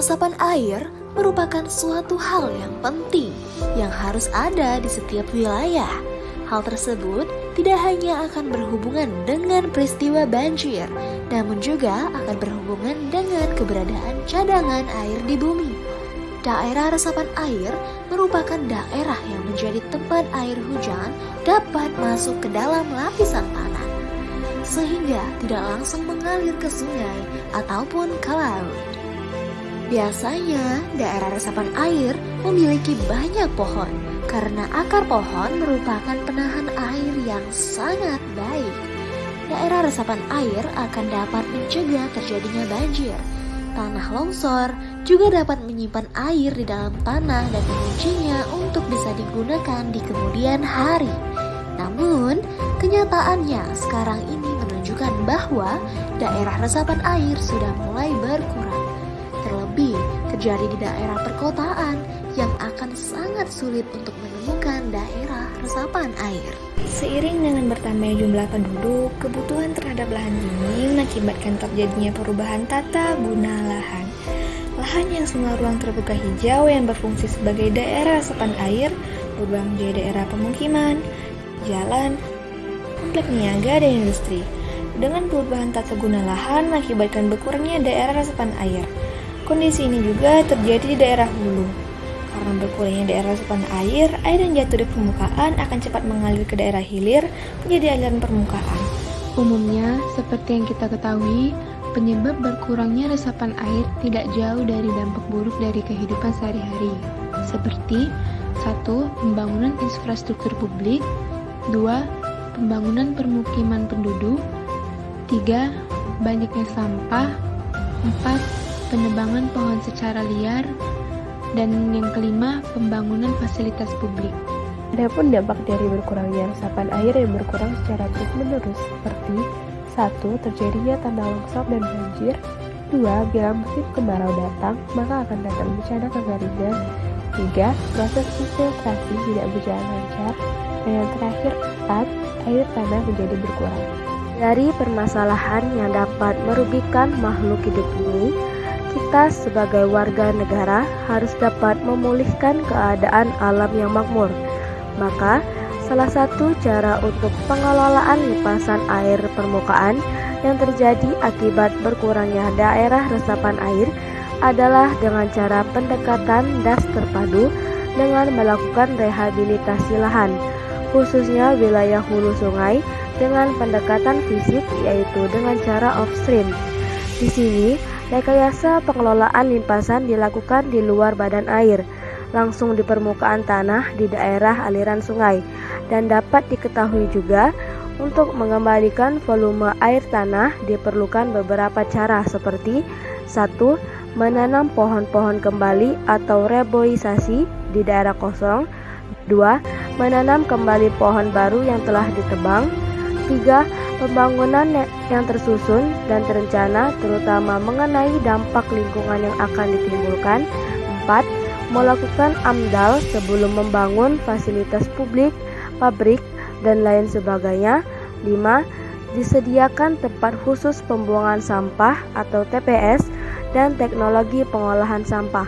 resapan air merupakan suatu hal yang penting yang harus ada di setiap wilayah. Hal tersebut tidak hanya akan berhubungan dengan peristiwa banjir, namun juga akan berhubungan dengan keberadaan cadangan air di bumi. Daerah resapan air merupakan daerah yang menjadi tempat air hujan dapat masuk ke dalam lapisan tanah, sehingga tidak langsung mengalir ke sungai ataupun ke laut. Biasanya, daerah resapan air memiliki banyak pohon karena akar pohon merupakan penahan air yang sangat baik. Daerah resapan air akan dapat mencegah terjadinya banjir. Tanah longsor juga dapat menyimpan air di dalam tanah dan menguncinya untuk bisa digunakan di kemudian hari. Namun, kenyataannya sekarang ini menunjukkan bahwa daerah resapan air sudah mulai berkurang. Terlebih terjadi di daerah perkotaan yang akan sangat sulit untuk menemukan daerah resapan air. Seiring dengan bertambahnya jumlah penduduk, kebutuhan terhadap lahan bumi mengakibatkan terjadinya perubahan tata guna lahan. Lahan yang semula ruang terbuka hijau yang berfungsi sebagai daerah resapan air berubah menjadi daerah pemukiman, jalan, komplek niaga, dan industri. Dengan perubahan tata guna lahan mengakibatkan berkurangnya daerah resapan air. Kondisi ini juga terjadi di daerah hulu. Karena berkurangnya daerah resapan air yang jatuh di permukaan akan cepat mengalir ke daerah hilir menjadi aliran permukaan. Umumnya, seperti yang kita ketahui, penyebab berkurangnya resapan air tidak jauh dari dampak buruk dari kehidupan sehari-hari, seperti 1. Pembangunan infrastruktur publik, 2. Pembangunan permukiman penduduk, 3. Banyaknya sampah, 4. Penebangan pohon secara liar, dan yang kelima, pembangunan fasilitas publik. Adapun dampak dari berkurangnya resapan air yang berkurang secara terus-menerus seperti 1. Terjadinya tanah longsor dan banjir, 2. Bila musim kemarau datang, maka akan datang bencana kekeringan, 3. Proses infiltrasi tidak berjalan lancar, dan yang terakhir 4. Air tanah menjadi berkurang. Dari permasalahan yang dapat merugikan makhluk hidup ini, kita sebagai warga negara harus dapat memulihkan keadaan alam yang makmur. Maka, salah satu cara untuk pengelolaan limpasan air permukaan yang terjadi akibat berkurangnya daerah resapan air adalah dengan cara pendekatan das terpadu dengan melakukan rehabilitasi lahan, khususnya wilayah hulu sungai dengan pendekatan fisik yaitu dengan cara upstream. Di sini, rekayasa pengelolaan limpasan dilakukan di luar badan air, langsung di permukaan tanah di daerah aliran sungai, dan dapat diketahui juga untuk mengembalikan volume air tanah diperlukan beberapa cara seperti 1. Menanam pohon-pohon kembali atau reboisasi di daerah kosong, 2. Menanam kembali pohon baru yang telah ditebang, 3. Pembangunan yang tersusun dan terencana terutama mengenai dampak lingkungan yang akan ditimbulkan. 4. Melakukan AMDAL sebelum membangun fasilitas publik, pabrik, dan lain sebagainya. 5. Disediakan tempat khusus pembuangan sampah atau TPS dan teknologi pengolahan sampah.